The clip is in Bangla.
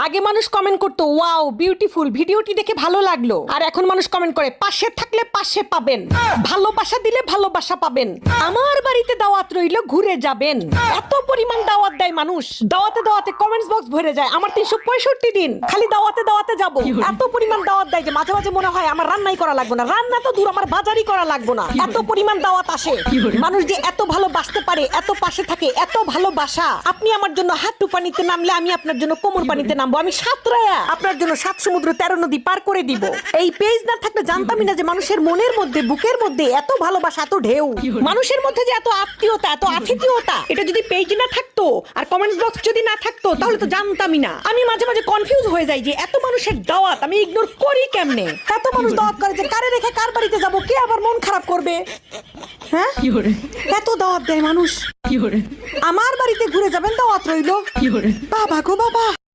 আগে মানুষ কমেন্ট করতো ওয়াও বিউটিফুল, ভিডিওটি দেখে ভালো লাগলো, আর এখন মানুষ কমেন্ট করে পাশে থাকলে পাশে পাবেন, ভালোবাসা দিলে ভালোবাসা পাবেন, আমার বাড়িতে দাওয়াত রইলো ঘুরে যাবেন। এত পরিমাণ দাওয়াত দেয় মানুষ, দাওয়াতে দাওয়াতে কমেন্টস বক্স ভরে যায়। আমার 365 দিন খালি দাওয়াতে দাওয়াতে যাব। এত পরিমাণ দাওয়াত দেয় যে মাঝে মাঝে মনে হয় আমার রান্নাই করা লাগবে না, রান্না তো দূর, আমার বাজারই করা লাগবে না। এত পরিমাণ দাওয়াত আসে। মানুষ যে এত ভালোবাসতে পারে, এত পাশে থাকে, এত ভালোবাসা। আপনি আমার জন্য হাঁটু পানিতে নামলে আমি আপনার জন্য কোমর পানিতে নামবো। আমি সাঁতরায়া আপনার জন্য 7 সমুদ্র 13 নদী পার করে দিব। এই পেজ না থাকলে জানতামই না যে মানুষের মনের মধ্যে, বুকের মধ্যে এত ভালোবাসা, এত ঢেউ। মানুষের মধ্যে যে এত আত্মীয়তা, এত আতিথেয়তা, এটা যদি পেজ না থাকতো আর কমেন্টস বক্স যদি না থাকতো তাহলে তো জানতামই না। আমি মাঝে মাঝে কনফিউজ হয়ে যাই যে এত মানুষের দাওয়াত আমি ইগনোর করি কেমনে। এত মানুষ দাওয়াত করে যে কারে রেখে কার বাড়িতে যাব, কে আবার মন খারাপ করবে। হ্যাঁ, এত দাওয়াত দেয় মানুষ। আমার বাড়িতে ঘুরে যাবেন, দাওয়াত রইলো। বাবা গো বাবা।